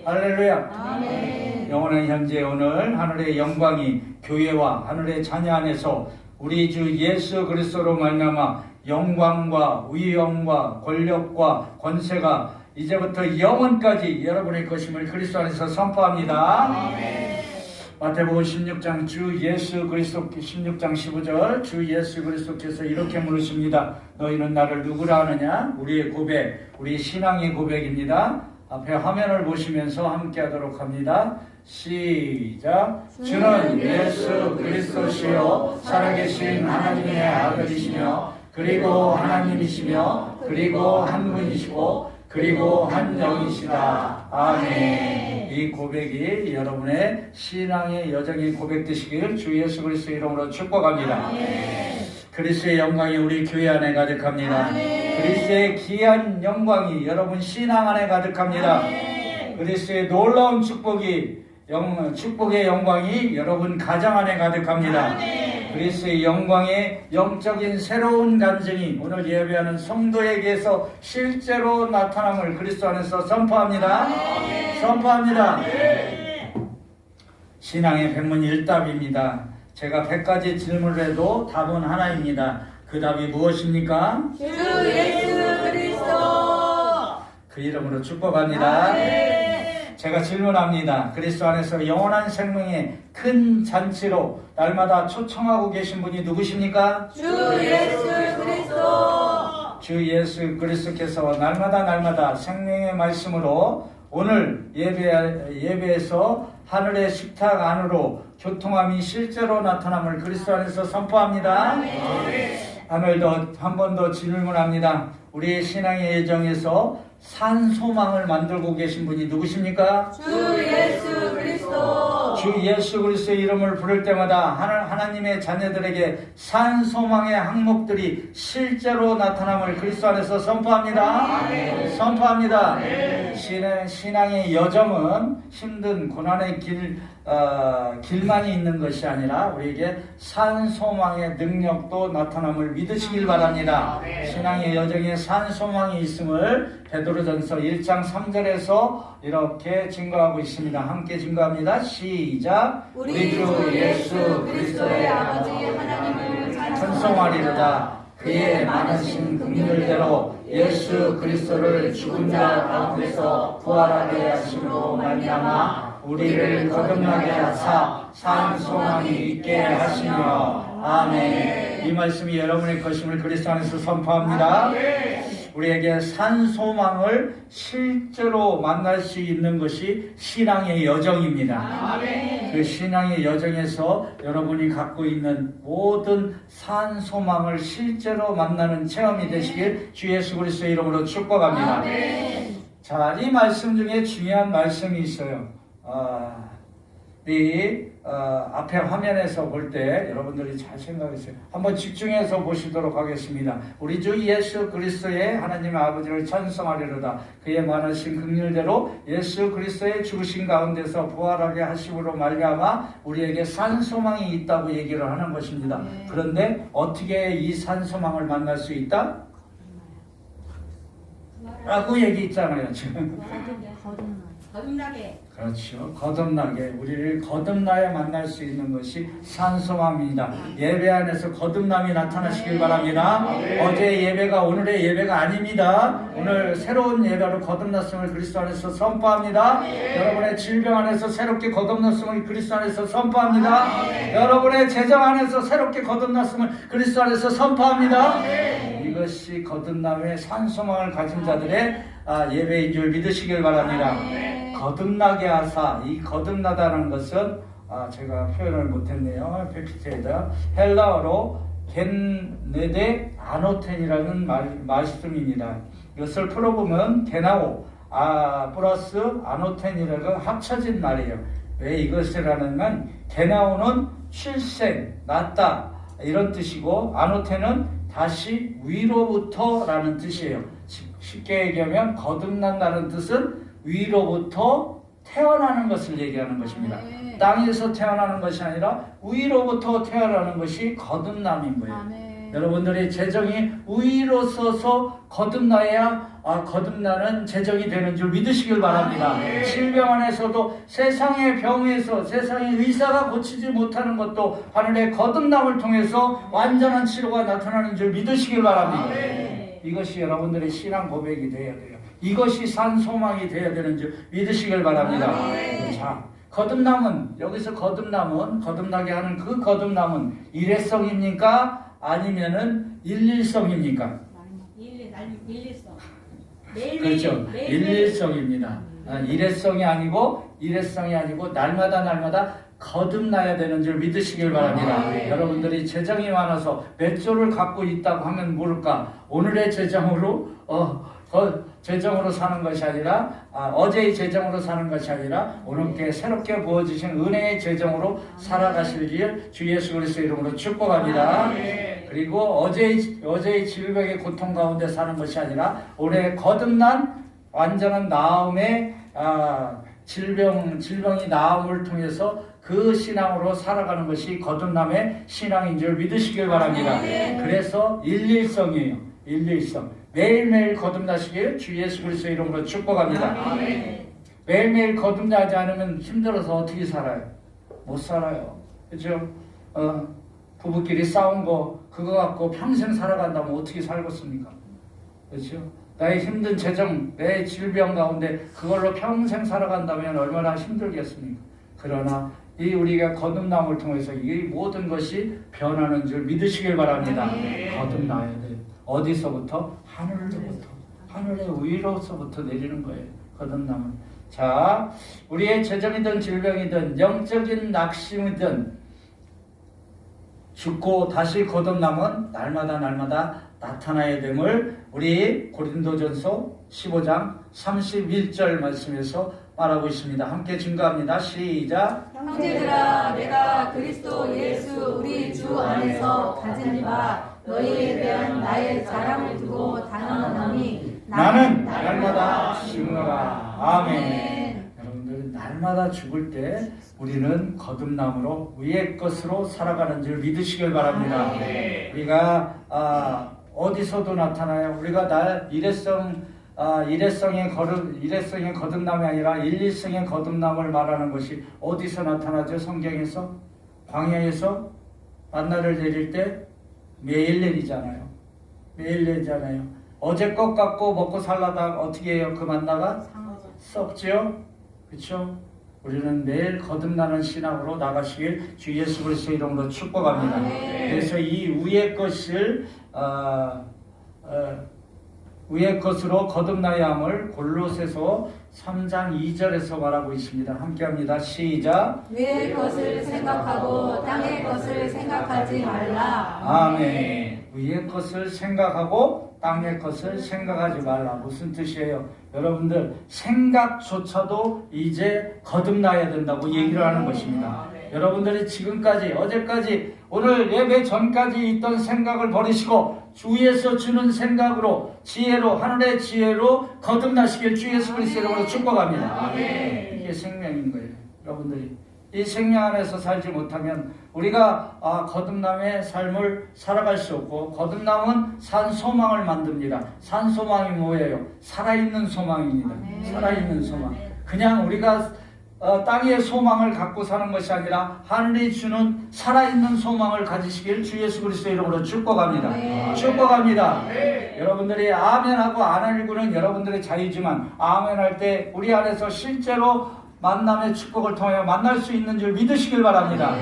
할렐루야. 아멘. 영원한 현재 오늘 하늘의 영광이 교회와 하늘의 자녀 안에서 우리 주 예수 그리스도로 말미암아 영광과 위엄과 권력과 권세가 이제부터 영원까지 여러분의 것임을 그리스도 안에서 선포합니다. 마태복음 16장 주 예수 그리스도 16장 15절 주 예수 그리스도께서 이렇게 물으십니다. 너희는 나를 누구라 하느냐? 우리의 고백, 우리 신앙의 고백입니다. 앞에 화면을 보시면서 함께 하도록 합니다. 시작. 주는 예수 그리스도시요 살아계신 하나님의 아들이시며 그리고 하나님이시며 그리고 한 분이시고 그리고 한 영이시다. 아멘. 이 고백이 여러분의 신앙의 여정의 고백 되시길 주 예수 그리스도 이름으로 축복합니다. 그리스도의 영광이 우리 교회 안에 가득합니다. 그리스도의 귀한 영광이 여러분 신앙 안에 가득합니다. 그리스도의 놀라운 축복의 영광이 여러분 가정 안에 가득합니다. 그리스도의 영광의 영적인 새로운 간증이 오늘 예배하는 성도에게서 실제로 나타남을 그리스도 안에서 선포합니다. 선포합니다. 신앙의 백문일답입니다. 제가 100가지 질문을 해도 답은 하나입니다. 그 답이 무엇입니까? 주 예수 그리스도. 그 이름으로 축복합니다. 제가 질문합니다. 그리스도 안에서 영원한 생명의 큰 잔치로 날마다 초청하고 계신 분이 누구십니까? 주 예수 그리스도. 주 예수 그리스도께서 날마다 생명의 말씀으로 오늘 예배에서 하늘의 식탁 안으로 교통함이 실제로 나타남을 그리스도 안에서 선포합니다. 하늘도 한 번 더 질문합니다. 우리의 신앙의 예정에서 산 소망을 만들고 계신 분이 누구십니까? 주 예수 그리스도. 주 예수 그리스도의 이름을 부를 때마다 하나님의 자녀들에게 산 소망의 항목들이 실제로 나타남을 그리스도 안에서 선포합니다. 선포합니다. 신앙의 여정은 힘든 고난의 길만이 있는 것이 아니라 우리에게 산 소망의 능력도 나타남을 믿으시길 바랍니다. 신앙의 여정에 산 소망이 있음을 베드로전서 1장 3절에서 이렇게 증거하고 있습니다. 함께 증거합니다. 시작. 우리 주 예수 그리스도의 아버지 하나님을 찬송하리로다. 그의 많으신 긍휼대로 예수 그리스도를 죽은 자 가운데서 부활하게 하심으로 말미암아 우리를 거듭나게 하사 산 소망이 있게 하시며. 아멘. 이 말씀이 여러분의 것임을 그리스도 안에서 선포합니다. 우리에게 산 소망을 실제로 만날 수 있는 것이 신앙의 여정입니다. 그 신앙의 여정에서 여러분이 갖고 있는 모든 산 소망을 실제로 만나는 체험이 되시길 주 예수 그리스도의 이름으로 축복합니다. 자, 이 말씀 중에 중요한 말씀이 있어요. 앞에 화면에서 볼 때 여러분들이 잘 생각했어요. 한번 집중해서 보시도록 하겠습니다. 우리 주 예수 그리스도의 하나님 아버지를 찬송하리로다. 그의 많으신 긍휼대로 예수 그리스도의 죽으신 가운데서 부활하게 하심으로 말미암아 우리에게 산 소망이 있다고 얘기를 하는 것입니다. 그런데 어떻게 이 산 소망을 만날 수 있다? 라고 얘기했잖아요. 지금. 거듭나게. 그렇죠. 거듭나게 우리를 거듭나야 만날 수 있는 것이 산소망입니다. 예배 안에서 거듭남이 나타나시길 바랍니다. 어제 예배가 오늘의 예배가 아닙니다. 오늘 새로운 예배로 거듭났음을 그리스도 안에서 선포합니다. 여러분의 질병 안에서 새롭게 거듭났음을 그리스도 안에서 선포합니다. 여러분의 재정 안에서 새롭게 거듭났음을 그리스도 안에서 선포합니다. 이것이 거듭남의 산소망을 가진 자들의 예배인 줄 믿으시길 바랍니다. 거듭나게 하사, 이 거듭나다는 것은 제가 표현을 못했네요. 페피테이다. 헬라어로 겐네데 아노텐이라는 말씀입니다. 이것을 풀어보면 게나오 플러스 아노텐이라고 합쳐진 말이에요. 왜 이것을 하냐면 게나오는 출생, 낫다 이런 뜻이고 아노텐은 다시 위로부터 라는 뜻이에요. 쉽게 얘기하면 거듭난다는 뜻은 위로부터 태어나는 것을 얘기하는 것입니다. 땅에서 태어나는 것이 아니라 위로부터 태어나는 것이 거듭남인 거예요. 여러분들의 재정이 의로서서 거듭나야 거듭나는 재정이 되는 줄 믿으시길 바랍니다. 질병 안에서도 세상의 병에서 세상의 의사가 고치지 못하는 것도 하늘의 거듭남을 통해서 완전한 치료가 나타나는 줄 믿으시길 바랍니다. 이것이 여러분들의 신앙 고백이 되어야 돼요. 이것이 산 소망이 되어야 되는 줄 믿으시길 바랍니다. 자, 거듭남은 여기서 거듭나게 하는 그 거듭남은 일회성입니까? 아니면은 일일성입니까? 그렇죠. 일일성입니다. 일회성이 아니고 날마다 거듭나야 되는 줄 믿으시길 바랍니다. 여러분들이 재정이 많아서 몇 조를 갖고 있다고 하면 모를까? 오늘의 재정으로 재정으로 사는 것이 아니라 어제의 재정으로 사는 것이 아니라 오늘께 새롭게 부어주신 은혜의 재정으로 살아가실 길 주 예수 그리스도 이름으로 축복합니다. 그리고 어제의 질병의 고통 가운데 사는 것이 아니라 올해 거듭난 완전한 나음의 질병이 나음을 통해서 그 신앙으로 살아가는 것이 거듭남의 신앙인 줄 믿으시길 바랍니다. 그래서 일일성이에요. 일일성. 매일매일 거듭나시길 주 예수 그리스도 이름으로 축복합니다. 매일매일 거듭나지 않으면 힘들어서 어떻게 살아요? 못 살아요. 그렇죠? 부부끼리 싸운 그거 갖고 평생 살아간다면 어떻게 살겠습니까? 그렇죠? 나의 힘든 재정, 내 질병 가운데 그걸로 평생 살아간다면 얼마나 힘들겠습니까? 그러나 우리가 거듭남을 통해서 이 모든 것이 변하는 줄 믿으시길 바랍니다. 거듭나야 돼요. 어디서부터? 하늘로부터. 하늘의 위로서부터 내리는 거예요. 거듭남은. 자, 우리의 재정이든 질병이든 영적인 낙심이든 죽고 다시 거듭남은 날마다 나타나야 됨을 우리 고린도전서 15장 31절 말씀에서 말하고 있습니다. 함께 증거합니다. 시작. 형제들아, 내가 그리스도 예수 우리 주 안에서 가진 바 너희에 대한 나의 자랑을 두고 단언하노니 나는 날마다 죽노라. 아멘. 여러분들 날마다 죽을 때 우리는 거듭남으로 위의 것으로 살아가는 줄 믿으시길 바랍니다. 우리가 어디서도 나타나요. 우리가 일회성의 거듭남이 아니라 일일성의 거듭남을 말하는 것이 어디서 나타나죠? 성경에서? 광야에서 만나를 내릴 때 매일 내리잖아요. 매일 내리잖아요. 어제 것 갖고 먹고 살라다 어떻게 해요? 그 만나가 썩죠? 그렇죠? 우리는 매일 거듭나는 신앙으로 나가시길 주 예수 그리스도 이름으로 축복합니다. 그래서 이 위의 것으로 거듭나야 함을 골로새서 3장 2절에서 말하고 있습니다. 함께합니다. 시작. 위의 것을 생각하고 땅의 것을 생각하지 말라. 아멘. 위의 것을 생각하고 땅의 것을 생각하지 말라. 무슨 뜻이에요? 여러분들 생각조차도 이제 거듭나야 된다고 얘기를 하는 것입니다. 여러분들이 지금까지 어제까지 오늘 예배 전까지 있던 생각을 버리시고 주에서 주는 생각으로 지혜로 하늘의 지혜로 거듭나시길 주 예수 그리스도 이름으로 축복합니다. 이게 생명인 거예요. 여러분들이 이 생명 안에서 살지 못하면 우리가 거듭남의 삶을 살아갈 수 없고 거듭남은 산 소망을 만듭니다. 산 소망이 뭐예요? 살아있는 소망입니다. 살아있는 소망. 그냥 우리가 땅의 소망을 갖고 사는 것이 아니라 하늘이 주는 살아있는 소망을 가지시길 주 예수 그리스도 이름으로 축복합니다. 축복합니다. 여러분들이 아멘하고 안 하고는 여러분들의 자유지만 아멘할 때 우리 안에서 실제로 만남의 축복을 통하여 만날 수 있는 줄 믿으시길 바랍니다.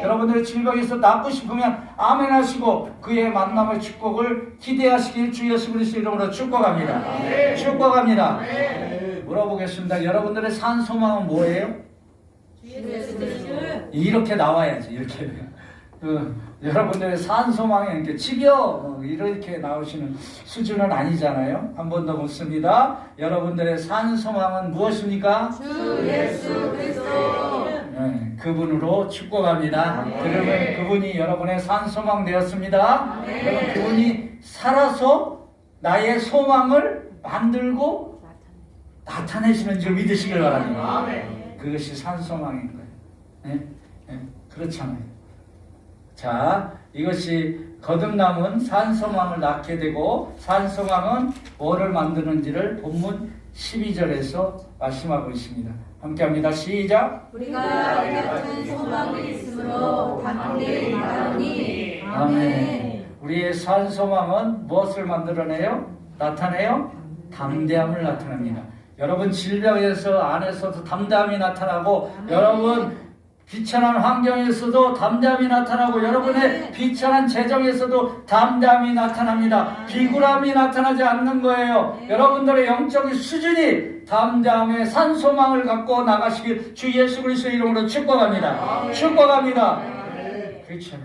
여러분들의 질병에서 낫고 싶으면 아멘 하시고 그의 만남의 축복을 기대하시길 주 예수 그리스도 이름으로 축복합니다. 축복합니다. 물어보겠습니다. 여러분들의 산 소망은 뭐예요? 이렇게 나와야지. 이렇게 여러분들의 산 소망이 이렇게 치겨 이렇게 나오시는 수준은 아니잖아요. 한 번 더 묻습니다. 여러분들의 산 소망은 무엇입니까? 주 예수 그리스도. 그분으로 축복합니다. 그러면 그분이 여러분의 산 소망 되었습니다. 그러면 그분이 살아서 나의 소망을 만들고 나타내시는 줄 믿으시길 바랍니다. 그것이 산 소망인 거예요. 그렇잖아요. 자, 이것이 거듭남은 산소망을 낳게 되고 산소망은 뭐를 만드는지를 본문 12절에서 말씀하고 있습니다. 함께합니다. 시작. 우리가 이 같은 소망이 있으므로 담대히 말하노니 아멘. 우리의 산소망은 무엇을 만들어내요? 나타내요? 담대함을 나타냅니다. 여러분 질병에서 안에서도 담대함이 나타나고 여러분 비천한 환경에서도 담대함이 나타나고 여러분의 비천한 재정에서도 담대함이 나타납니다. 비굴함이 나타나지 않는 거예요. 여러분들의 영적인 수준이 담대함의 산소망을 갖고 나가시길 주 예수 그리스도의 이름으로 축복합니다. 축복합니다. 그렇죠.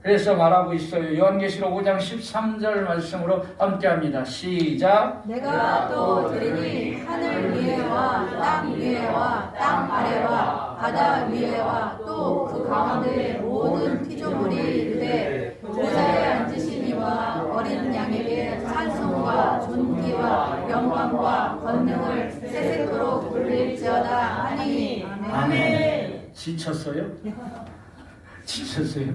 그래서 말하고 있어요. 요한계시록 5장 13절 말씀으로 함께합니다. 시작. 내가 또 들으니 하늘 위에와 땅 위에와 땅 아래와 바다 위에와 또 그 가운데 모든 피조물이 이르되 보좌에 앉으신 이와 어린 양에게 찬송과 존귀와 영광과 권능을 세세토록 돌릴지어다 하니 아멘. 지쳤어요? 지쳤어요.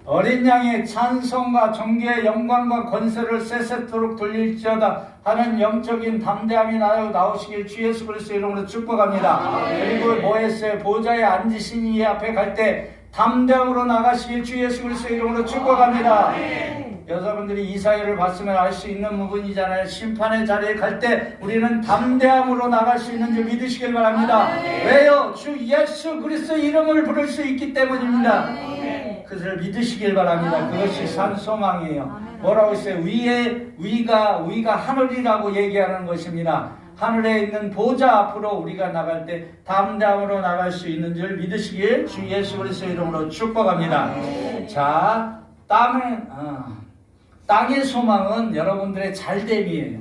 어린 양의 찬송과 존귀의 영광과 권세를 세세토록 돌릴지어다 하는 영적인 담대함이 나오시길 주 예수 그리스도의 이름으로 축복합니다. 그리고 뭐 했어요? 보좌에 앉으신 이 앞에 갈 때 담대함으로 나가시길 주 예수 그리스도의 이름으로 축복합니다. 여러분들이 이사야를 봤으면 알 수 있는 부분이잖아요. 심판의 자리에 갈 때 우리는 담대함으로 나갈 수 있는 줄 믿으시길 바랍니다. 왜요? 주 예수 그리스도의 이름을 부를 수 있기 때문입니다. 그것을 믿으시길 바랍니다. 그것이 산소망이에요. 뭐라고 했어요? 위가 하늘이라고 얘기하는 것입니다. 하늘에 있는 보좌 앞으로 우리가 나갈 때 담대함으로 나갈 수 있는 줄 믿으시길 주 예수 그리스도의 이름으로 축복합니다. 자, 땅의 소망은 여러분들의 잘됨이에요.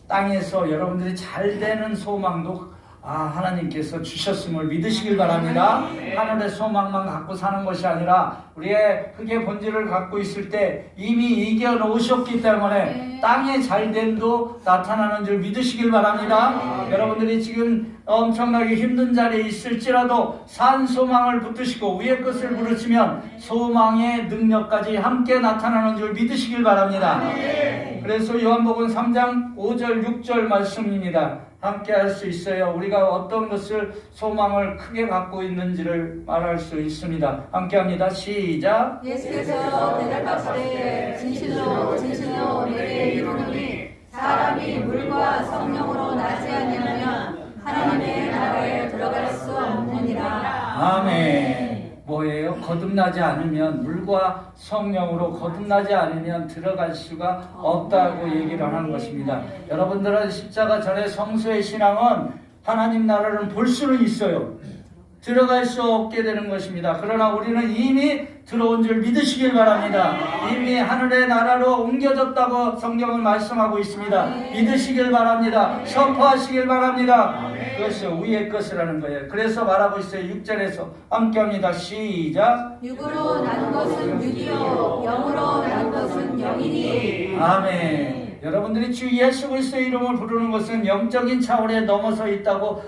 땅에서 여러분들이 잘되는 소망도 하나님께서 주셨음을 믿으시길 바랍니다. 하늘의 소망만 갖고 사는 것이 아니라 우리의 흙의 본질을 갖고 있을 때 이미 이겨놓으셨기 때문에 땅의 잘됨도 나타나는 줄 믿으시길 바랍니다. 여러분들이 지금 엄청나게 힘든 자리에 있을지라도 산 소망을 붙드시고 위의 것을 부르시면 소망의 능력까지 함께 나타나는 줄 믿으시길 바랍니다. 그래서 요한복음 3장 5절 6절 말씀입니다. 함께 할 수 있어요. 우리가 어떤 것을 소망을 크게 갖고 있는지를 말할 수 있습니다. 함께 합니다. 시작. 예수께서 대답하시되 진실로 진실로 내게 이르노니 사람이 물과 성령으로 나지 아니하면 하나님의 나라에 들어갈 수 없느니라. 아멘. 뭐예요? 거듭나지 않으면 물과 성령으로 거듭나지 않으면 들어갈 수가 없다고 얘기를 하는 것입니다. 여러분들은 십자가 전에 성수의 신앙은 하나님 나라를 볼 수는 있어요. 들어갈 수 없게 되는 것입니다. 그러나 우리는 이미 들어온 줄 믿으시길 바랍니다. 이미 하늘의 나라로 옮겨졌다고 성경은 말씀하고 있습니다. 믿으시길 바랍니다. 선포하시길 바랍니다. 그것이 위의 것이라는 거예요. 그래서 말하고 있어요. 6절에서 함께합니다. 시작. 육으로 난 것은 육이요 영으로 난 것은 영이니. 아멘. 여러분들이 주 예수 그리스도의 이름을 부르는 것은 영적인 차원에 넘어서 있다고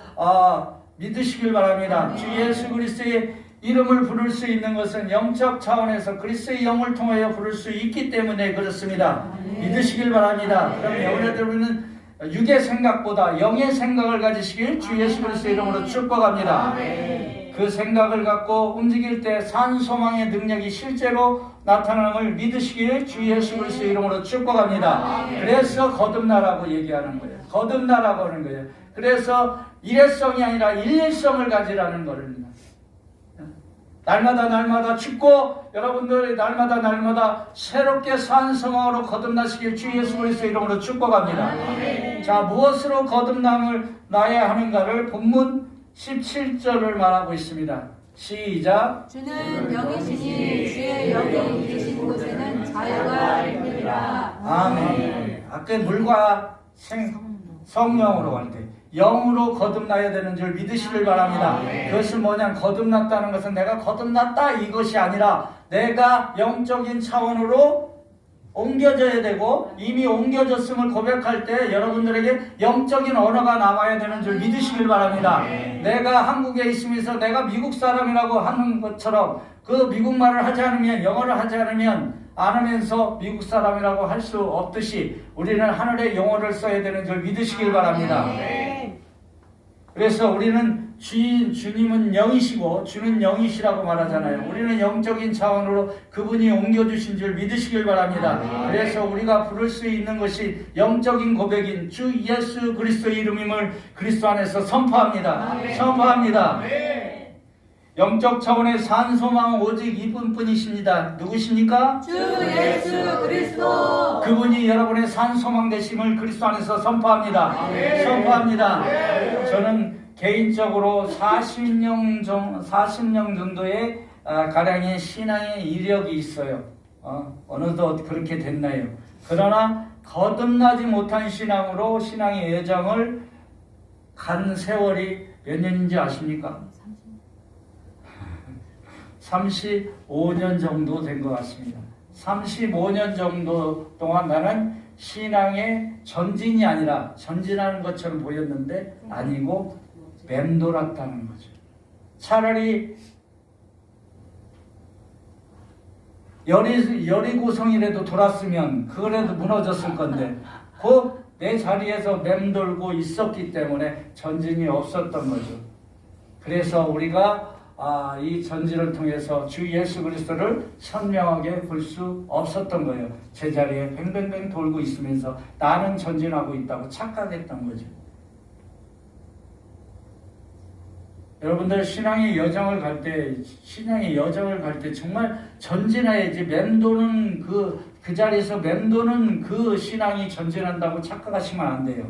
믿으시길 바랍니다. 주 예수 그리스도의 이름을 부를 수 있는 것은 영적 차원에서 그리스도의 영을 통하여 부를 수 있기 때문에 그렇습니다. 믿으시길 바랍니다. 그럼 여러분들은 육의 생각보다 영의 생각을 가지시길 주 예수 그리스도의 이름으로 축복합니다. 그 생각을 갖고 움직일 때 산소망의 능력이 실제로 나타나는 믿으시길 주 예수 그리스도의 이름으로 축복합니다. 그래서 거듭나라고 얘기하는 거예요. 거듭나라고 하는 거예요. 그래서 일회성이 아니라 일일성을 가지라는 겁니다. 날마다 죽고 여러분들 날마다 새롭게 산소망으로 거듭나시길 주 예수 그리스도의 이름으로 축복합니다. 자, 무엇으로 거듭남을 나야 하는가를 본문 17절을 말하고 있습니다. 시작. 주는 영이시니 주의 영이 계신 곳에는 자유가 있느니라. 아멘. 아까 물과 성령으로 할 때 영으로 거듭나야 되는 줄 믿으시길 바랍니다. 그것은 뭐냐? 거듭났다는 것은 내가 거듭났다 이것이 아니라 내가 영적인 차원으로 옮겨져야 되고 이미 옮겨졌음을 고백할 때 여러분들에게 영적인 언어가 남아야 되는 줄 믿으시길 바랍니다. 내가 한국에 있으면서 내가 미국 사람이라고 하는 것처럼 그 미국말을 하지 않으면 영어를 하지 않으면 안 하면서 미국 사람이라고 할 수 없듯이 우리는 하늘의 영어를 써야 되는 줄 믿으시길 바랍니다. 그래서 우리는 주님은 영이시고 주는 영이시라고 말하잖아요. 우리는 영적인 차원으로 그분이 옮겨주신 줄 믿으시길 바랍니다. 그래서 우리가 부를 수 있는 것이 영적인 고백인 주 예수 그리스도의 이름임을 그리스도 안에서 선포합니다. 선포합니다. 영적 차원의 산소망은 오직 이분뿐이십니다. 누구십니까? 주 예수 그리스도. 그분이 여러분의 산소망 되심을 그리스도 안에서 선포합니다. 선포합니다. 저는 개인적으로 40년 정도의 가량의 신앙의 이력이 있어요. 어느덧 그렇게 됐나요? 그러나 거듭나지 못한 신앙으로 신앙의 여정을 간 세월이 몇 년인지 아십니까? 35년 정도 된 것 같습니다. 35년 정도 동안 나는 신앙의 전진이 아니라 전진하는 것처럼 보였는데 아니고 맴돌았다는 거죠. 차라리 여리고성이라도 돌았으면 그거라도 무너졌을 건데 그 내 자리에서 맴돌고 있었기 때문에 전진이 없었던 거죠. 그래서 우리가 이 전진을 통해서 주 예수 그리스도를 선명하게 볼 수 없었던 거예요. 제자리에 뱅뱅뱅 돌고 있으면서 나는 전진하고 있다고 착각했던 거죠. 여러분들 신앙의 여정을 갈 때 정말 전진해야지 맴도는 그 자리에서 멈도는 그 신앙이 전진한다고 착각하시면 안 돼요.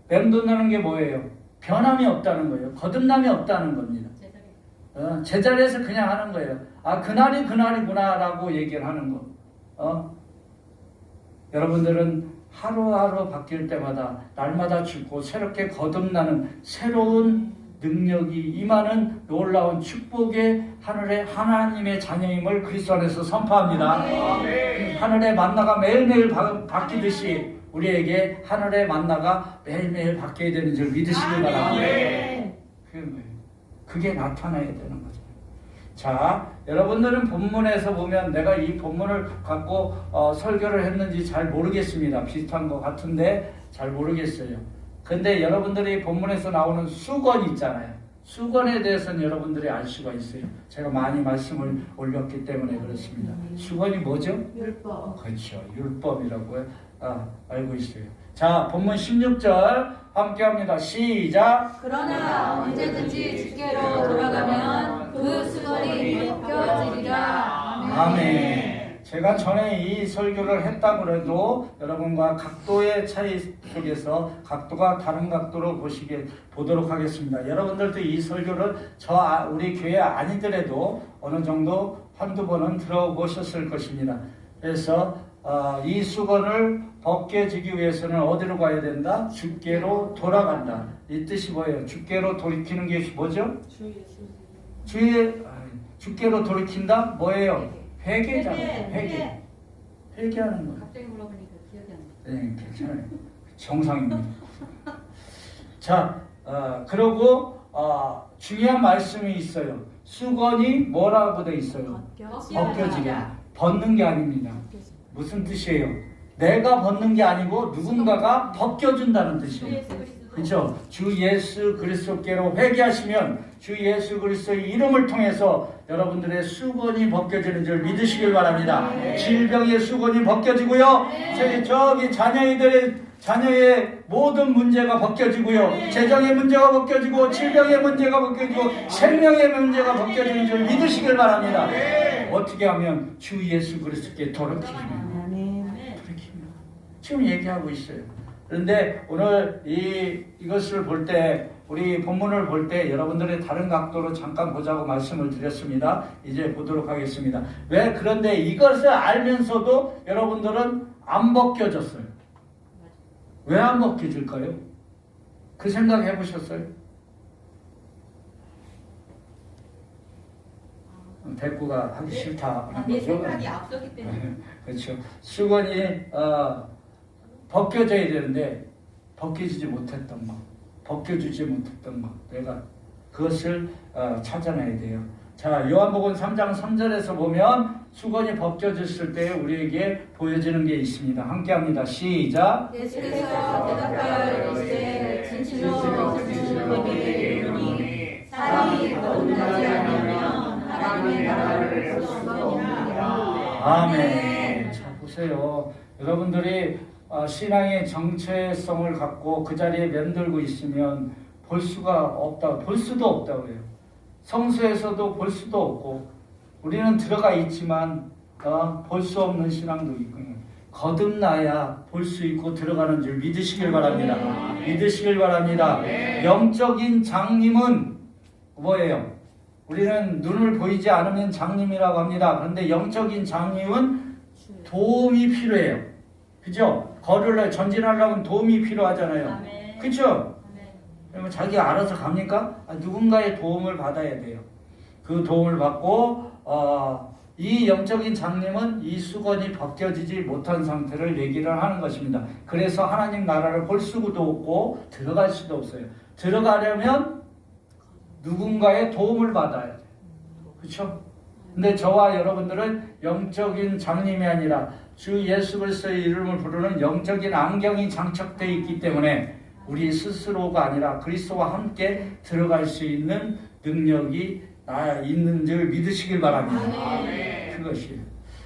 맴돈다는 게 뭐예요? 변함이 없다는 거예요. 거듭남이 없다는 겁니다. 제자리에서 그냥 하는 거예요. 그날이 그날이구나라고 얘기를 하는 거. 여러분들은 하루하루 바뀔 때마다 날마다 죽고 새롭게 거듭나는 새로운 능력이 임하는 놀라운 축복의 하나님의 자녀임을 그리스도 안에서 선포합니다. 하늘의 만나가 매일매일 바뀌듯이 우리에게 하늘의 만나가 매일매일 바뀌어야 되는 줄 믿으시길 바랍니다. 그게 나타나야 되는 거죠. 자, 여러분들은 본문에서 보면 내가 이 본문을 갖고 설교를 했는지 잘 모르겠습니다. 비슷한 것 같은데 잘 모르겠어요. 근데 여러분들이 본문에서 나오는 수건 있잖아요. 수건에 대해서는 여러분들이 알 수가 있어요. 제가 많이 말씀을 올렸기 때문에 그렇습니다. 수건이 뭐죠? 율법. 그렇죠. 율법이라고 알고 있어요. 자, 본문 16절 함께 합니다. 시작. 그러나 언제든지 주께로 돌아가면 그 수건이 벗겨지리라. 아멘. 제가 전에 이 설교를 했다고 해도 여러분과 각도의 차이 속에서 각도가 다른 각도로 보도록 하겠습니다. 여러분들도 이 설교를 우리 교회 아니더라도 어느 정도 한두 번은 들어보셨을 것입니다. 그래서 이 수건을 벗겨지기 위해서는 어디로 가야 된다? 주께로 돌아간다. 이 뜻이 뭐예요? 주께로 돌이키는 게 뭐죠? 주께로 돌이킨다? 뭐예요? 회개잖아요. 회개하는 거예요. 갑자기 물어보니까 기억이 안 나. 네, 괜찮아요. 정상입니다. 자, 그리고 중요한 말씀이 있어요. 수건이 뭐라고 돼 있어요? 벗겨지게. 벗는 게 아닙니다. 무슨 뜻이에요? 내가 벗는 게 아니고 누군가가 벗겨준다는 뜻이에요. 그렇죠? 주 예수 그리스도께로 회개하시면 주 예수 그리스도의 이름을 통해서 여러분들의 수건이 벗겨지는 줄 믿으시길 바랍니다. 질병의 수건이 벗겨지고요. 저기 자녀의 모든 문제가 벗겨지고요. 재정의 문제가 벗겨지고 질병의 문제가 벗겨지고 생명의 문제가 벗겨지는 줄 믿으시길 바랍니다. 어떻게 하면 주 예수 그리스도께 돌이키면 지금 얘기하고 있어요. 그런데 오늘 이것을 볼 때, 우리 본문을 볼 때 여러분들의 다른 각도로 잠깐 보자고 말씀을 드렸습니다. 이제 보도록 하겠습니다. 그런데 이것을 알면서도 여러분들은 안 벗겨졌어요. 왜 안 벗겨질까요? 그 생각 해보셨어요? 대꾸가 하기 싫다. 내 생각이 앞서기 때문에. 그렇죠. 수건이 벗겨져야 되는데 벗겨지지 못했던 것, 벗겨주지 못했던 것, 내가 그것을 찾아내야 돼요. 자, 요한복음 3장 3절에서 보면 수건이 벗겨졌을 때 우리에게 보여지는 게 있습니다. 함께합니다. 시작. 예수께서 대답하여 이르시되 진실로 너희에게 이르노니 사람이 거듭나지 않으면 하나님의 나라를 볼 수가 없느니라. 아멘. 자, 보세요. 여러분들이 신앙의 정체성을 갖고 그 자리에 면들고 있으면 볼 수가 없다, 볼 수도 없다고 해요. 성수에서도 볼 수도 없고, 우리는 들어가 있지만 볼 수 없는 신앙도 있군요. 거듭나야 볼 수 있고 들어가는 줄 믿으시길 바랍니다. 믿으시길 바랍니다. 영적인 장님은 뭐예요? 우리는 눈을 보이지 않으면 장님이라고 합니다. 그런데 영적인 장님은 도움이 필요해요. 그죠? 거리를 전진하려면 도움이 필요하잖아요. 그죠? 그러면 자기가 알아서 갑니까? 누군가의 도움을 받아야 돼요. 그 도움을 받고 이 영적인 장님은 이 수건이 벗겨지지 못한 상태를 얘기를 하는 것입니다. 그래서 하나님 나라를 볼 수도 없고 들어갈 수도 없어요. 들어가려면 누군가의 도움을 받아야 돼요. 그렇죠? 근데 저와 여러분들은 영적인 장님이 아니라 주 예수 그리스도의 이름을 부르는 영적인 안경이 장착되어 있기 때문에 우리 스스로가 아니라 그리스도와 함께 들어갈 수 있는 능력이 있는 줄 믿으시길 바랍니다. 그것이에요.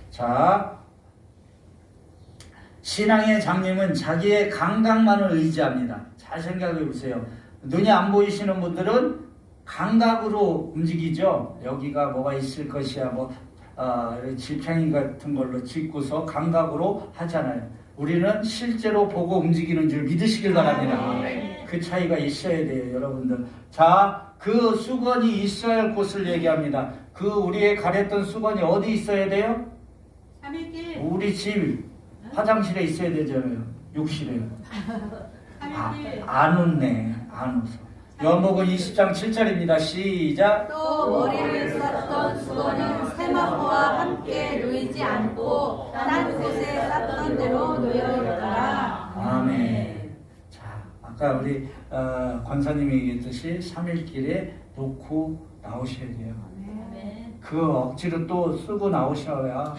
자, 신앙의 장님은 자기의 감각만을 의지합니다. 잘 생각해 보세요. 눈이 안 보이시는 분들은 감각으로 움직이죠. 여기가 뭐가 있을 것이야, 지팡이 같은 걸로 짚고서 감각으로 하잖아요. 우리는 실제로 보고 움직이는 줄 믿으시길 바랍니다. 그 차이가 있어야 돼요, 여러분들. 자, 그 수건이 있어야 할 곳을 얘기합니다. 그 우리의 가렸던 수건이 어디 있어야 돼요? 우리 집 화장실에 있어야 되잖아요. 욕실에. 안 웃네. 안 웃어. 요한복음 20장 7절입니다. 시작. 또 머리를 쌌던 수건은 세마포와 함께 놓이지 않고 딴 곳에 쌌던 대로 놓여 있더라. 아멘. 자, 아까 우리 권사님이 얘기했듯이 3일길에 놓고 나오셔야 돼요. 그 억지로 또 쓰고 나오셔야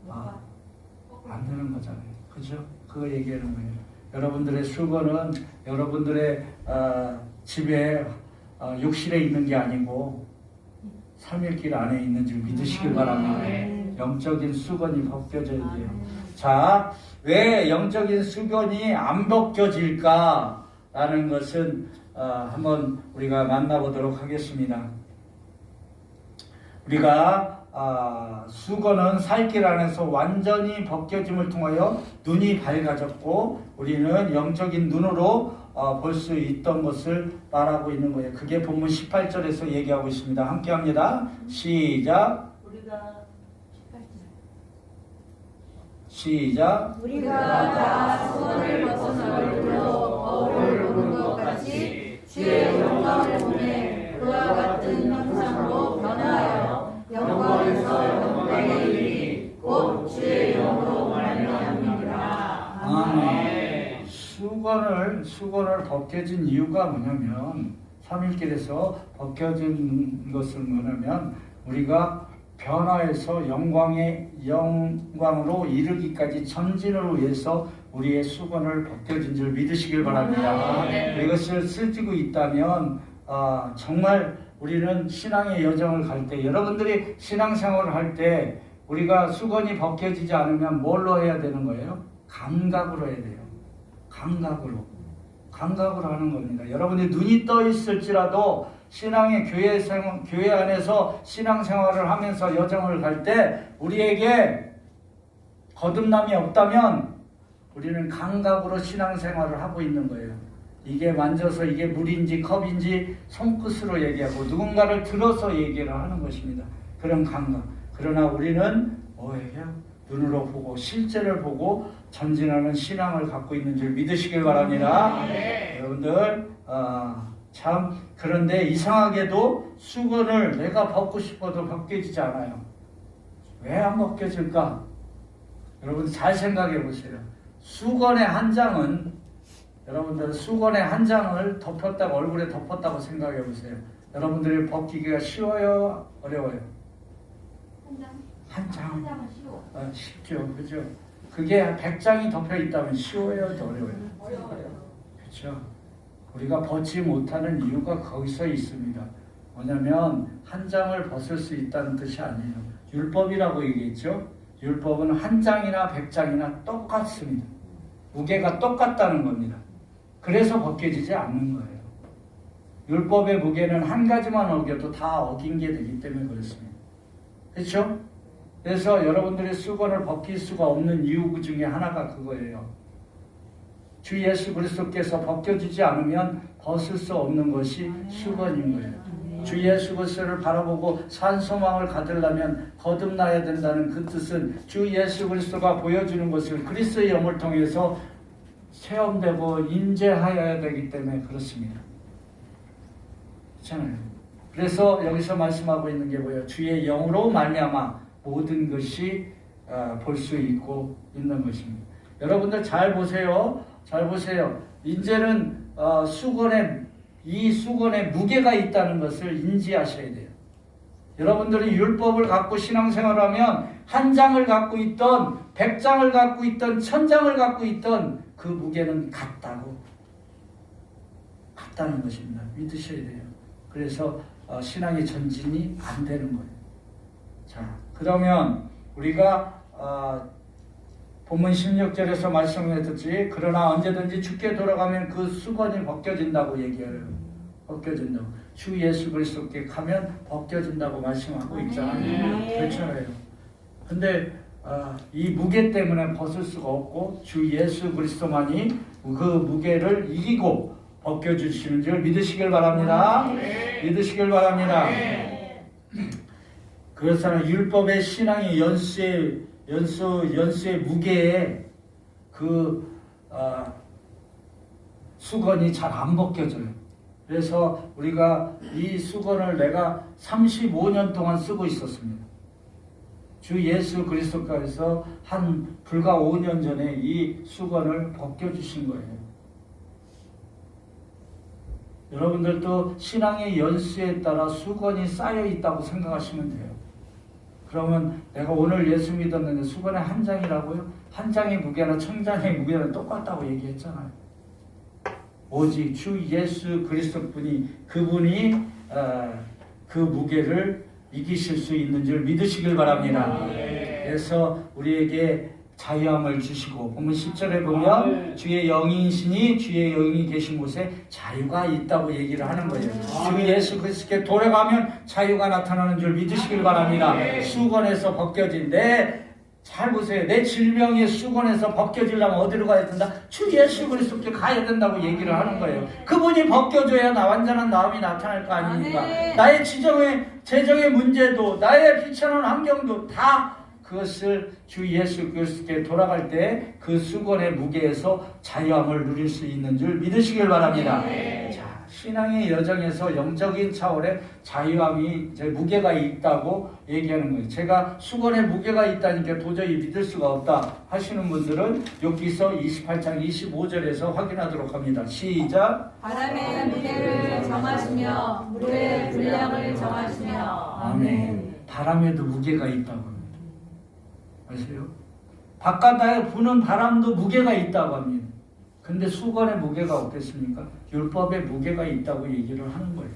안 되는 거잖아요. 그죠? 그거 얘기하는 거예요. 여러분들의 수건은 여러분들의 집에 욕실에 있는 게 아니고 3일길 안에 있는 줄 믿으시길 바랍니다. 영적인 수건이 벗겨져야 돼요. 자, 왜 영적인 수건이 안 벗겨질까? 라는 것은 한번 우리가 만나보도록 하겠습니다. 우리가 수건은 살길 안에서 완전히 벗겨짐을 통하여 눈이 밝아졌고 우리는 영적인 눈으로 볼 수 있던 것을 말하고 있는 거예요. 그게 본문 18절에서 얘기하고 있습니다. 함께 합니다. 시작. 우리가 다 수건을 벗은 얼굴로 거울을 보는 것 같이 주의 영광을 보내 그와 같은 형상으로 변화하여 영광에서 영광에 이르리 곧 주의 영으로 말미암으리라. 아멘. 수건을 벗겨진 이유가 뭐냐면 3일길에서 벗겨진 것은 뭐냐면 우리가 변화해서 영광으로 이르기까지 전진을 위해서 우리의 수건을 벗겨진 줄 믿으시길 바랍니다. 이것을 쓰고 있다면 정말 우리는 신앙의 여정을 갈 때 여러분들이 신앙생활을 할 때 우리가 수건이 벗겨지지 않으면 뭘로 해야 되는 거예요? 감각으로 해야 돼요. 감각으로 하는 겁니다. 여러분이 눈이 떠 있을지라도 신앙의 교회 안에서 신앙생활을 하면서 여정을 갈 때 우리에게 거듭남이 없다면 우리는 감각으로 신앙생활을 하고 있는 거예요. 이게 만져서 이게 물인지 컵인지 손끝으로 얘기하고 누군가를 들어서 얘기를 하는 것입니다. 그런 감각. 그러나 우리는 뭐예요? 눈으로 보고 실제를 보고 전진하는 신앙을 갖고 있는 줄 믿으시길 바랍니다. 여러분들 참 그런데 이상하게도 수건을 내가 벗고 싶어도 벗겨지지 않아요. 왜 안 벗겨질까? 여러분 잘 생각해 보세요. 수건의 한 장은 여러분들 수건의 한 장을 덮었다고 얼굴에 덮었다고 생각해 보세요. 여러분들이 벗기기가 쉬워요? 어려워요? 한 장. 한 장은 쉬워. 쉽죠. 그죠? 그게 100장이 덮여 있다면 쉬워요? 더 어려워요? 어려워요. 그렇죠. 우리가 벗지 못하는 이유가 거기서 있습니다. 뭐냐면 한 장을 벗을 수 있다는 뜻이 아니에요. 율법이라고 얘기했죠. 율법은 한 장이나 100장이나 똑같습니다. 무게가 똑같다는 겁니다. 그래서 벗겨지지 않는 거예요. 율법의 무게는 한 가지만 어겨도 다 어긴 게 되기 때문에 그렇습니다. 그렇죠? 그래서 여러분들이 수건을 벗길 수가 없는 이유 중에 하나가 그거예요. 주 예수 그리스도께서 벗겨지지 않으면 벗을 수 없는 것이 수건인 거예요. 주 예수 그리스도를 바라보고 산 소망을 가지려면 거듭나야 된다는 그 뜻은 주 예수 그리스도가 보여주는 것을 그리스도의 영을 통해서 체험되고 인재하여야 되기 때문에 그렇습니다. 그렇잖아요. 그래서 여기서 말씀하고 있는 게 뭐예요? 주의 영으로 말미암아 모든 것이 볼 수 있고 있는 것입니다. 여러분들 잘 보세요. 잘 보세요. 이제는 이 수건에 무게가 있다는 것을 인지하셔야 돼요. 여러분들이 율법을 갖고 신앙생활하면 한 장을 갖고 있던 100장을 갖고 있던 1000장을 갖고 있던 그 무게는 같다는 것입니다. 믿으셔야 돼요. 그래서 신앙의 전진이 안 되는 거예요. 자, 그러면 우리가 본문 16절에서 말씀했듯이 그러나 언제든지 주께 돌아가면 그 수건이 벗겨진다고 얘기해요. 벗겨진다고. 주 예수 그리스도께 가면 벗겨진다고 말씀하고 있잖아요. 그렇잖아요. 근데 이 무게 때문에 벗을 수가 없고 주 예수 그리스도만이 그 무게를 이기고 벗겨주시는 줄 믿으시길 바랍니다. 믿으시길 바랍니다. 그렇잖아요. 율법의 신앙의 연수의 무게에 수건이 잘 안 벗겨져요. 그래서 우리가 이 수건을 내가 35년 동안 쓰고 있었습니다. 주 예수 그리스도께서 불과 5년 전에 이 수건을 벗겨주신 거예요. 여러분들도 신앙의 연수에 따라 수건이 쌓여 있다고 생각하시면 돼요. 그러면 내가 오늘 예수 믿었는데 수건에 한 장이라고요? 한 장의 무게나 1000장의 무게는 똑같다고 얘기했잖아요. 오직 주 예수 그리스도뿐이 그분이 그 무게를 이기실 수 있는 줄 믿으시길 바랍니다. 그래서 우리에게 자유함을 주시고 본문 10절에 보면 주의 영이시니 주의 영이 계신 곳에 자유가 있다고 얘기를 하는 거예요. 주 예수 그리스도께 돌아가면 자유가 나타나는 줄 믿으시길 바랍니다. 수건에서 벗겨진 잘 보세요. 내 질병의 수건에서 벗겨지려면 어디로 가야 된다? 주 예수 그리스도께 가야 된다고 얘기를 하는 거예요. 그분이 벗겨줘야 완전한 나음이 나타날 거 아닙니까? 나의 재정의 문제도 나의 비천한 환경도 다 그것을 주 예수 그리스도께 돌아갈 때 그 수건의 무게에서 자유함을 누릴 수 있는 줄 믿으시길 바랍니다. 자, 신앙의 여정에서 영적인 차원의 자유함이 무게가 있다고 얘기하는 거예요. 제가 수건에 무게가 있다니까 도저히 믿을 수가 없다 하시는 분들은 여기서 28장 25절에서 확인하도록 합니다. 시작. 바람의 무게를 정하시며 물의 분량을 정하시며. 아멘. 바람에도 무게가 있다고 합니다. 아세요? 바깥에 부는 바람도 무게가 있다고 합니다. 근데 수건의 무게가 없겠습니까? 율법의 무게가 있다고 얘기를 하는 거예요.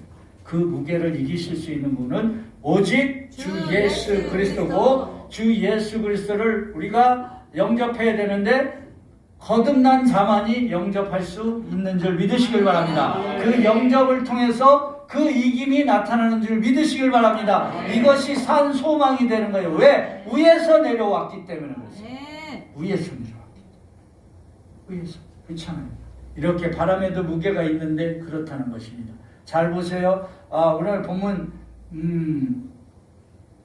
그 무게를 이기실 수 있는 분은 오직 주 예수 그리스도고 주 예수 그리스도를 우리가 영접해야 되는데 거듭난 자만이 영접할 수 있는 줄 믿으시길 바랍니다. 그 영접을 통해서 그 이김이 나타나는 줄 믿으시길 바랍니다. 이것이 산 소망이 되는 거예요. 왜? 위에서 내려왔기 때문에 그렇습니다. 위에서 내려왔기 때문에. 위에서. 그렇잖아요. 이렇게 바람에도 무게가 있는데 그렇다는 것입니다. 잘 보세요. 오늘 보면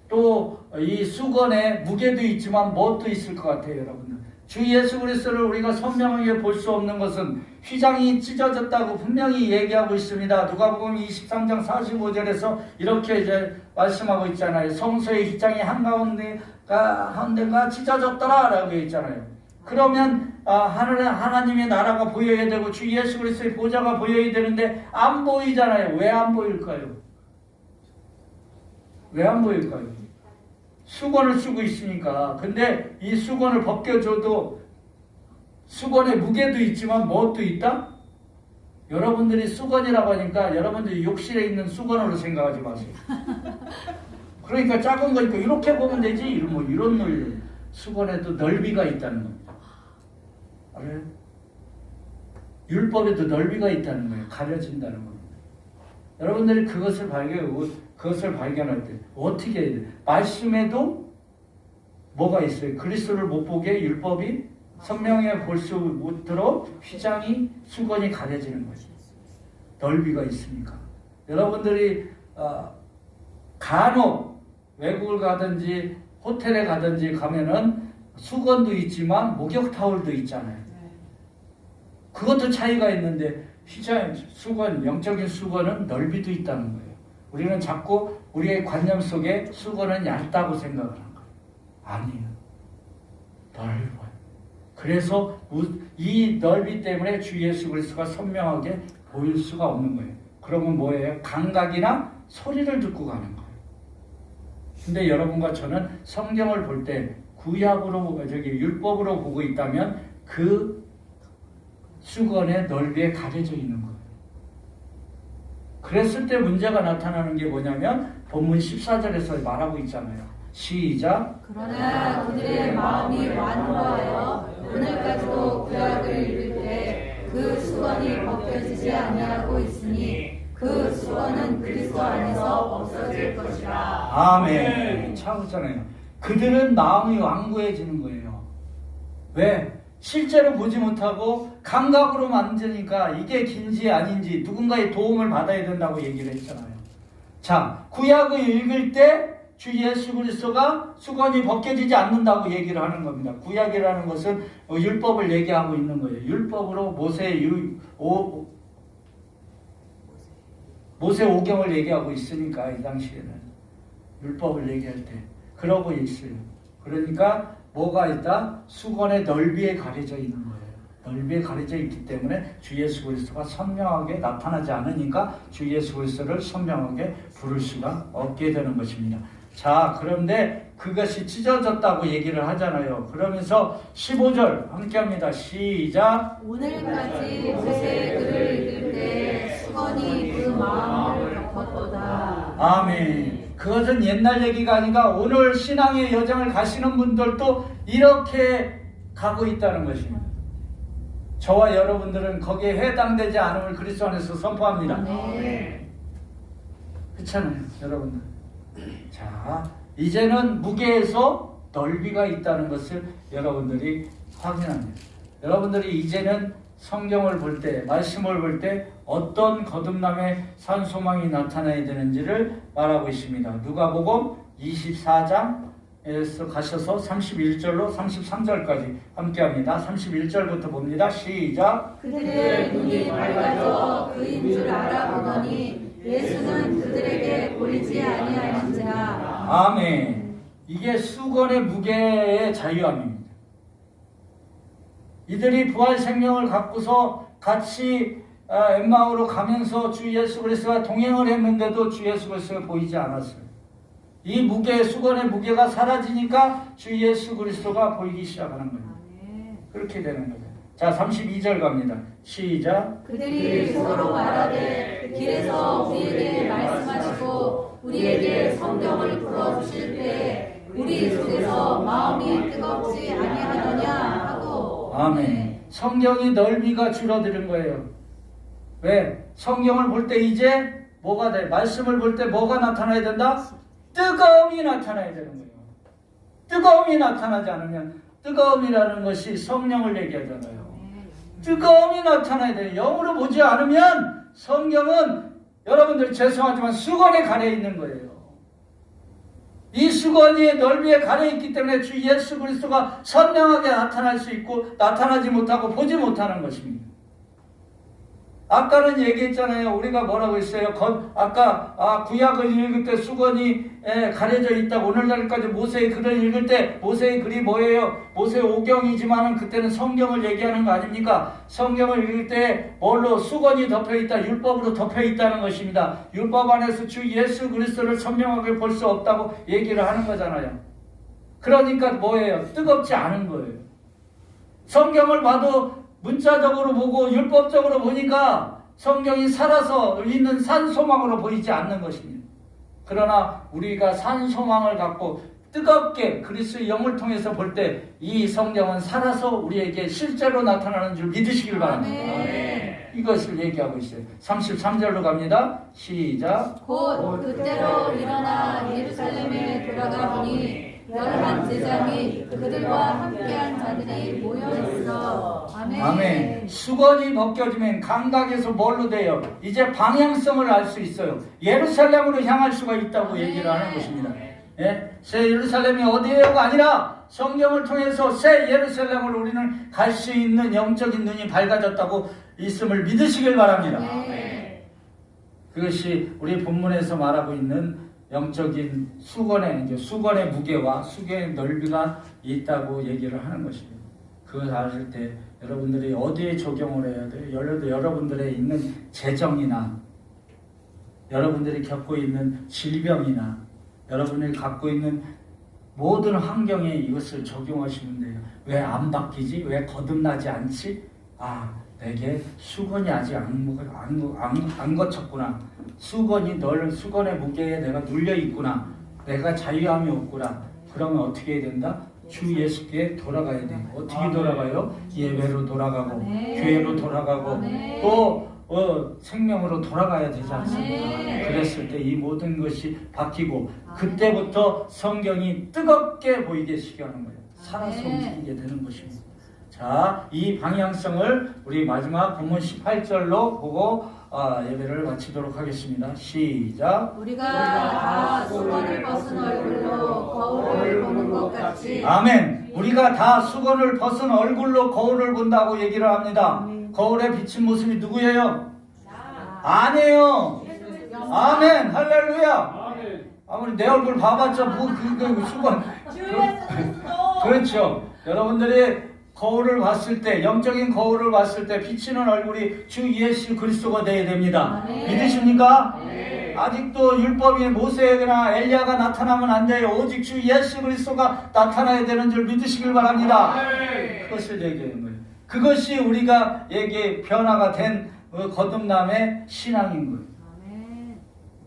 또 이 수건에 무게도 있지만 뭣도 있을 것 같아요, 여러분들. 주 예수 그리스도를 우리가 선명하게 볼 수 없는 것은 휘장이 찢어졌다고 분명히 얘기하고 있습니다. 누가복음 23장 45절에서 이렇게 이제 말씀하고 있잖아요. 성소의 휘장이 한가운데가 찢어졌더라라고 있잖아요. 그러면 하나님의 나라가 보여야 되고 주 예수 그리스도의 보좌가 보여야 되는데 안 보이잖아요. 왜 안 보일까요? 왜 안 보일까요? 수건을 쓰고 있으니까. 근데 이 수건을 벗겨줘도 수건에 무게도 있지만 무엇도 있다? 여러분들이 수건이라고 하니까 여러분들이 욕실에 있는 수건으로 생각하지 마세요. 그러니까 작은 거니까 이렇게 보면 되지. 이런 논리. 수건에도 넓이가 있다는 겁니다. 알아요? 율법에도 넓이가 있다는 거예요. 가려진다는 겁니다. 여러분들이 그것을 발견할 때 어떻게 해야 돼요? 말씀에도 뭐가 있어요? 그리스도를 못 보게 율법이 선명히 볼 수 못도록 휘장이 수건이 가려지는 거죠. 넓이가 있으니까. 여러분들이 간혹 외국을 가든지 호텔에 가든지 가면은 수건도 있지만 목욕 타올도 있잖아요. 그것도 차이가 있는데 휘장, 수건, 영적인 수건은 넓이도 있다는 거예요. 우리는 자꾸 우리의 관념 속에 수건은 얇다고 생각을 한 거예요. 아니에요. 넓어요. 그래서 이 넓이 때문에 주 예수 그리스도가 선명하게 보일 수가 없는 거예요. 그러면 뭐예요? 감각이나 소리를 듣고 가는 거예요. 근데 여러분과 저는 성경을 볼 때 구약으로 율법으로 보고 있다면 그 수건의 넓이에 가려져 있는 거예요. 그랬을 때 문제가 나타나는 게 뭐냐면 본문 14절에서 말하고 있잖아요. 시작. 그러나 그들의 마음이 완고하여 오늘까지도 구약을 읽을 때 그 수건이 벗겨지지 아니하고 있으니 그 수건은 그리스도 안에서 없어질 것이라. 아멘. 참잖아요. 그들은 마음이 완고해지는 거예요. 왜? 실제로 보지 못하고 감각으로 만지니까 이게 긴지 아닌지 누군가의 도움을 받아야 된다고 얘기를 했잖아요. 자, 구약을 읽을 때 주 예수 그리스도가 수건이 벗겨지지 않는다고 얘기를 하는 겁니다. 구약이라는 것은 율법을 얘기하고 있는 거예요. 율법으로 모세 오경을 얘기하고 있으니까 이 당시에는 율법을 얘기할 때 그러고 있어요. 그러니까 뭐가 있다? 수건의 넓이에 가려져 있는 거예요. 넓이에 가려져 있기 때문에 주 예수 그리스도가 선명하게 나타나지 않으니까 주 예수 그리스도를 선명하게 부를 수가 없게 되는 것입니다. 자, 그런데 그것이 찢어졌다고 얘기를 하잖아요. 그러면서 15절 함께합니다. 시작. 오늘까지 모세의 글을 읽을 때 수건이 그 마음을 덮었도다. 아멘. 그것은 옛날 얘기가 아니라 오늘 신앙의 여정을 가시는 분들도 이렇게 가고 있다는 것입니다. 저와 여러분들은 거기에 해당되지 않음을 그리스도 안에서 선포합니다. 네. 그렇잖아요, 여러분들. 자, 이제는 무게에서 넓이가 있다는 것을 여러분들이 확인합니다. 여러분들이 이제는 성경을 볼 때, 말씀을 볼 때 어떤 거듭남의 산소망이 나타나야 되는지를 말하고 있습니다. 누가복음 24장에서 가셔서 31절로 33절까지 함께합니다. 31절부터 봅니다. 시작. 그들의 눈이 밝아져 그인 줄 알아보더니 예수는 그들에게 보이지 아니하는지라. 아멘. 이게 수건의 무게의 자유함입니다. 이들이 부활 생명을 갖고서 같이 엠마오로 가면서 주 예수 그리스도와 동행을 했는데도 주 예수 그리스도가 보이지 않았어요. 이 무게, 수건의 무게가 사라지니까 주 예수 그리스도가 보이기 시작하는 거예요. 그렇게 되는 거예요. 자, 32절 갑니다. 시작. 그들이 서로 말하되 길에서 우리에게 말씀하시고 우리에게 성경을 풀어주실 때 우리 속에서 마음이 뜨겁지 아니하느냐 하고. 아멘. 성경의 넓이가 줄어드는 거예요. 왜? 성경을 볼 때 이제 뭐가 돼? 말씀을 볼 때 뭐가 나타나야 된다? 뜨거움이 나타나야 되는 거예요. 뜨거움이 나타나지 않으면 뜨거움이라는 것이 성령을 얘기하잖아요. 뜨거움이 나타나야 돼요. 영으로 보지 않으면 성경은 여러분들 죄송하지만 수건에 가려 있는 거예요. 이 수건이 넓이에 가려있기 때문에 주 예수 그리스도가 선명하게 나타날 수 있고 나타나지 못하고 보지 못하는 것입니다. 아까는 얘기했잖아요. 우리가 뭐라고 했어요? 아까 구약을 읽을 때 수건이 가려져 있다고. 오늘날까지 모세의 글을 읽을 때 모세의 글이 뭐예요? 모세 오경이지만은 그때는 성경을 얘기하는 거 아닙니까? 성경을 읽을 때 뭘로? 수건이 덮여있다. 율법으로 덮여있다는 것입니다. 율법 안에서 주 예수 그리스도를 선명하게 볼 수 없다고 얘기를 하는 거잖아요. 그러니까 뭐예요? 뜨겁지 않은 거예요. 성경을 봐도 문자적으로 보고 율법적으로 보니까 성경이 살아서 있는 산소망으로 보이지 않는 것입니다. 그러나 우리가 산소망을 갖고 뜨겁게 그리스도의 영을 통해서 볼 때 이 성경은 살아서 우리에게 실제로 나타나는 줄 믿으시길 바랍니다. 이것을 얘기하고 있어요. 33절로 갑니다. 시작. 곧 그때로 일어나 예루살렘에 돌아가보니 열한 제자 및 그들과 함께한 자들이 모여있어. 아멘. 아멘. 수건이 벗겨지면 감각에서 뭘로 돼요? 이제 방향성을 알 수 있어요. 예루살렘으로 향할 수가 있다고 얘기를 하는 것입니다. 예? 새 예루살렘이 어디에요가 아니라 성경을 통해서 새 예루살렘으로 우리는 갈 수 있는 영적인 눈이 밝아졌다고 있음을 믿으시길 바랍니다. 그것이 우리 본문에서 말하고 있는 영적인 수건의 무게와 수건의 넓이가 있다고 얘기를 하는 것입니다. 그걸 아실 때 여러분들이 어디에 적용을 해야 돼요? 여러분들의 있는 재정이나 여러분들이 겪고 있는 질병이나 여러분이 갖고 있는 모든 환경에 이것을 적용하시면 돼요. 왜 안 바뀌지? 왜 거듭나지 않지? 내게 수건이 아직 안 거쳤구나. 수건의 무게에 내가 눌려 있구나. 내가 자유함이 없구나. 그러면 어떻게 해야 된다? 주 예수께 돌아가야 돼요. 어떻게 돌아가요? 예배로 돌아가고 교회로 돌아가고 또 생명으로 돌아가야 되지 않습니까? 그랬을 때 이 모든 것이 바뀌고 그때부터 성경이 뜨겁게 보이게 시켜하는 거예요. 살아서 움직이게 되는 것입니다. 자, 이 방향성을 우리 마지막 본문 18절로 보고 예배를 마치도록 하겠습니다. 시작. 우리가 다 수건을 벗은 얼굴로 거울을 보는 것 같이. 아멘. 우리가 다 수건을 벗은 얼굴로 거울을 본다고 얘기를 합니다. 거울에 비친 모습이 누구예요? 아니에요. 아멘. 할렐루야. 아무리 내 얼굴 봐봤자 그 수건. 그렇죠. 여러분들이 거울을 봤을 때, 영적인 거울을 봤을 때 비치는 얼굴이 주 예수 그리스도가 되어야 됩니다. 믿으십니까? 아직도 율법이 모세나 엘리야가 나타나면 안 돼요. 오직 주 예수 그리스도가 나타나야 되는 줄 믿으시길 바랍니다. 그것을 얘기하는 거예요. 그것이 우리가 변화가 된 거듭남의 신앙인 거예요.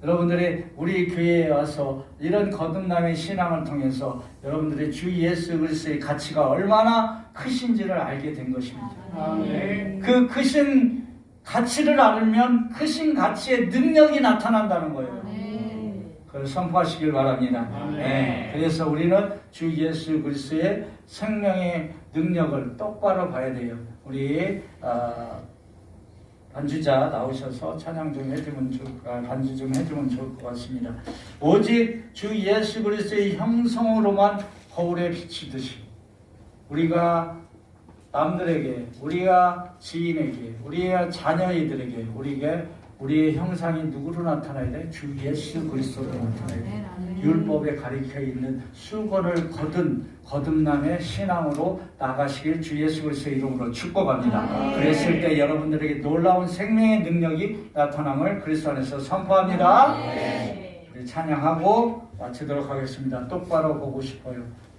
여러분들이 우리 교회에 와서 이런 거듭남의 신앙을 통해서 여러분들의 주 예수 그리스도의 가치가 얼마나 크신지를 알게 된 것입니다. 그 크신 가치를 알면 크신 가치의 능력이 나타난다는 거예요. 그걸 선포하시길 바랍니다. 그래서 우리는 주 예수 그리스도의 생명의 능력을 똑바로 봐야 돼요. 우리 반주자 나오셔서 찬양 좀 해주면 반주 좀 해주면 좋을 것 같습니다. 오직 주 예수 그리스도의 형성으로만 거울에 비치듯이 우리가 남들에게, 우리가 지인에게, 우리의 자녀이들에게 우리의 형상이 누구로 나타나야 돼? 주 예수 그리스도로 나타나야 돼. 율법에 가리켜 있는 수건을 거듭남의 신앙으로 나가시길 주 예수 그리스도의 이름으로 축복합니다. 그랬을 때 여러분들에게 놀라운 생명의 능력이 나타남을 그리스도 안에서 선포합니다. 우리 찬양하고 마치도록 하겠습니다. 똑바로 보고 싶어요.